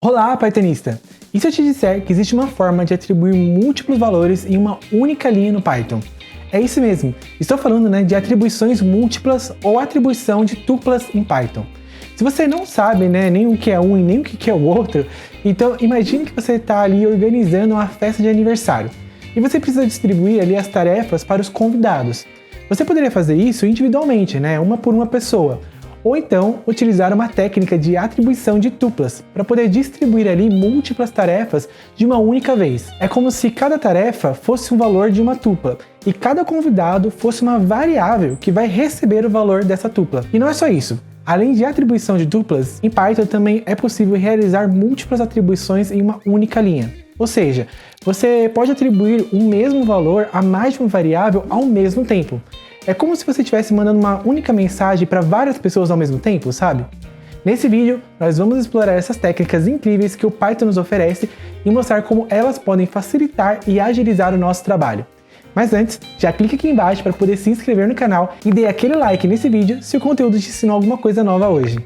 Olá, Pythonista! E se eu te disser que existe uma forma de atribuir múltiplos valores em uma única linha no Python? É isso mesmo, estou falando de atribuições múltiplas ou atribuição de tuplas em Python. Se você não sabe nem o que é um e nem o que é o outro, então imagine que você está ali organizando uma festa de aniversário e você precisa distribuir ali as tarefas para os convidados. Você poderia fazer isso individualmente, uma por uma pessoa, ou então utilizar uma técnica de atribuição de tuplas para poder distribuir ali múltiplas tarefas de uma única vez. É como se cada tarefa fosse um valor de uma tupla e cada convidado fosse uma variável que vai receber o valor dessa tupla. E não é só isso. Além de atribuição de duplas, em Python também é possível realizar múltiplas atribuições em uma única linha. Ou seja, você pode atribuir o mesmo valor a mais de uma variável ao mesmo tempo. É como se você estivesse mandando uma única mensagem para várias pessoas ao mesmo tempo, sabe? Nesse vídeo, nós vamos explorar essas técnicas incríveis que o Python nos oferece e mostrar como elas podem facilitar e agilizar o nosso trabalho. Mas antes, já clique aqui embaixo para poder se inscrever no canal e dê aquele like nesse vídeo se o conteúdo te ensinou alguma coisa nova hoje.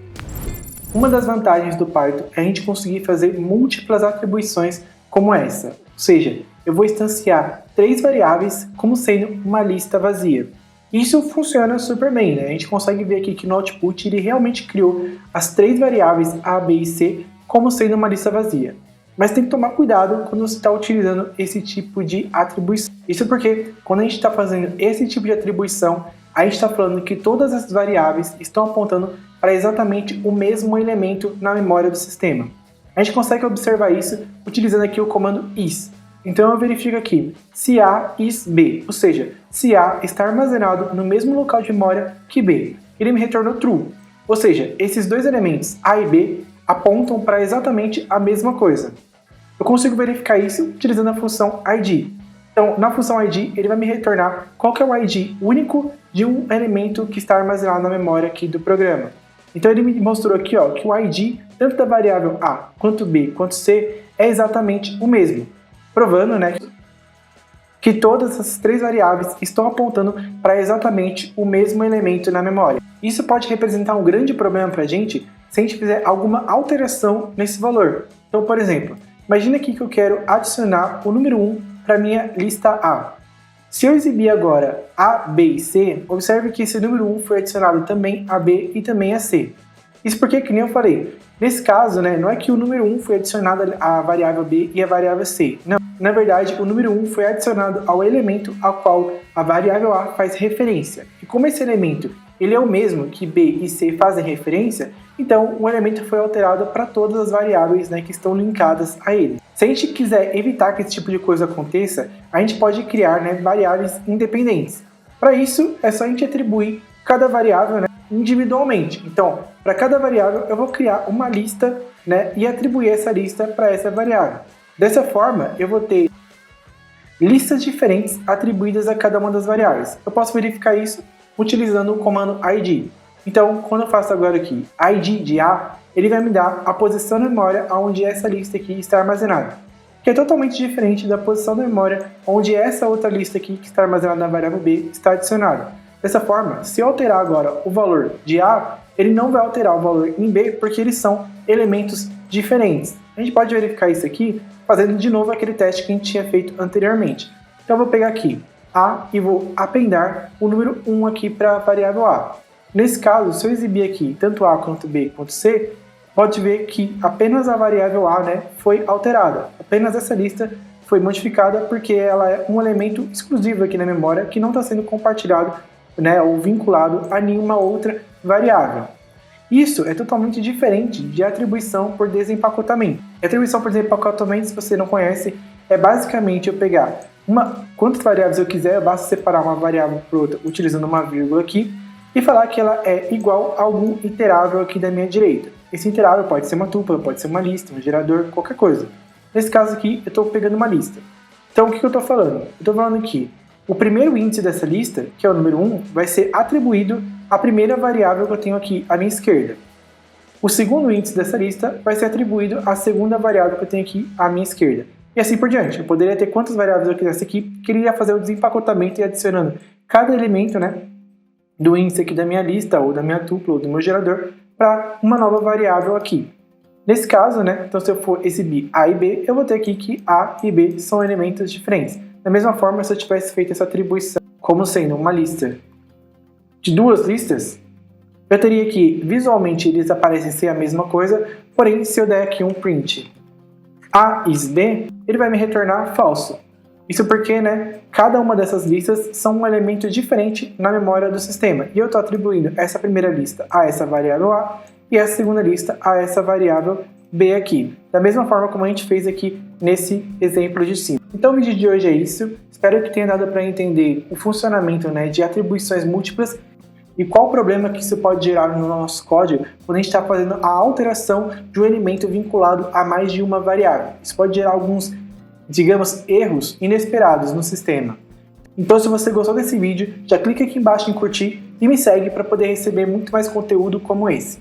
Uma das vantagens do Python é a gente conseguir fazer múltiplas atribuições como essa. Ou seja, eu vou instanciar 3 variáveis como sendo uma lista vazia. Isso funciona super bem, A gente consegue ver aqui que no output ele realmente criou as 3 variáveis A, B e C como sendo uma lista vazia. Mas tem que tomar cuidado quando você está utilizando esse tipo de atribuição. Isso porque quando a gente está fazendo esse tipo de atribuição, a gente está falando que todas as variáveis estão apontando para exatamente o mesmo elemento na memória do sistema. A gente consegue observar isso utilizando aqui o comando is. Então eu verifico aqui se A is B, ou seja, se A está armazenado no mesmo local de memória que B. Ele me retornou true, ou seja, esses dois elementos A e B apontam para exatamente a mesma coisa. Eu consigo verificar isso utilizando a função id. Então, na função id, ele vai me retornar qual que é o id único de um elemento que está armazenado na memória aqui do programa. Então, ele me mostrou aqui que o id, tanto da variável A, quanto B, quanto C, é exatamente o mesmo. Provando que todas essas 3 variáveis estão apontando para exatamente o mesmo elemento na memória. Isso pode representar um grande problema para a gente se a gente fizer alguma alteração nesse valor. Então, por exemplo, imagina aqui que eu quero adicionar o número 1 para a minha lista A. Se eu exibir agora A, B e C, observe que esse número 1 foi adicionado também a B e também a C. Isso porque, que nem eu falei, nesse caso, não é que o número 1 foi adicionado à variável B e à variável C. Não, na verdade, o número 1 foi adicionado ao elemento ao qual a variável A faz referência. E como esse elemento ele é o mesmo que B e C fazem referência, então o elemento foi alterado para todas as variáveis que estão linkadas a ele. Se a gente quiser evitar que esse tipo de coisa aconteça, a gente pode criar variáveis independentes. Para isso, é só a gente atribuir cada variável individualmente. Então, para cada variável, eu vou criar uma lista e atribuir essa lista para essa variável. Dessa forma, eu vou ter listas diferentes atribuídas a cada uma das variáveis. Eu posso verificar isso utilizando o comando id. Então, quando eu faço agora aqui id de A, ele vai me dar a posição na memória onde essa lista aqui está armazenada, que é totalmente diferente da posição da memória onde essa outra lista aqui que está armazenada na variável B está adicionada. Dessa forma, se eu alterar agora o valor de A, ele não vai alterar o valor em B porque eles são elementos diferentes. A gente pode verificar isso aqui fazendo de novo aquele teste que a gente tinha feito anteriormente. Então eu vou pegar aqui A e vou appendar o número 1 aqui para a variável A. Nesse caso, se eu exibir aqui tanto A quanto B quanto C, pode ver que apenas a variável A foi alterada. Apenas essa lista foi modificada porque ela é um elemento exclusivo aqui na memória que não está sendo compartilhado ou vinculado a nenhuma outra variável. Isso é totalmente diferente de atribuição por desempacotamento. Atribuição por desempacotamento, se você não conhece, é basicamente eu pegar quantas variáveis eu quiser, basta separar uma variável por outra utilizando uma vírgula aqui e falar que ela é igual a algum iterável aqui da minha direita. Esse iterável pode ser uma tupla, pode ser uma lista, um gerador, qualquer coisa. Nesse caso aqui, eu estou pegando uma lista. Então, o que eu estou falando? Eu estou falando que o primeiro índice dessa lista, que é o número 1, vai ser atribuído à primeira variável que eu tenho aqui à minha esquerda. O segundo índice dessa lista vai ser atribuído à segunda variável que eu tenho aqui à minha esquerda. E assim por diante. Eu poderia ter quantas variáveis eu quisesse aqui, que ele ia fazer o desempacotamento e adicionando cada elemento do índice aqui da minha lista, ou da minha tupla, ou do meu gerador, para uma nova variável aqui. Nesse caso, né, então se eu for exibir A e B, eu vou ter aqui que A e B são elementos diferentes. Da mesma forma, se eu tivesse feito essa atribuição como sendo uma lista de duas listas, eu teria que visualmente eles aparecem ser a mesma coisa, porém se eu der aqui um print A is B, ele vai me retornar falso. Isso porque, né, cada uma dessas listas são um elemento diferente na memória do sistema. E eu estou atribuindo essa primeira lista a essa variável A e essa segunda lista a essa variável B aqui. Da mesma forma como a gente fez aqui nesse exemplo de cima. Então o vídeo de hoje é isso. Espero que tenha dado para entender o funcionamento, né, de atribuições múltiplas e qual o problema que isso pode gerar no nosso código quando a gente está fazendo a alteração de um elemento vinculado a mais de uma variável. Isso pode gerar alguns, digamos, erros inesperados no sistema. Então, se você gostou desse vídeo, já clica aqui embaixo em curtir e me segue para poder receber muito mais conteúdo como esse.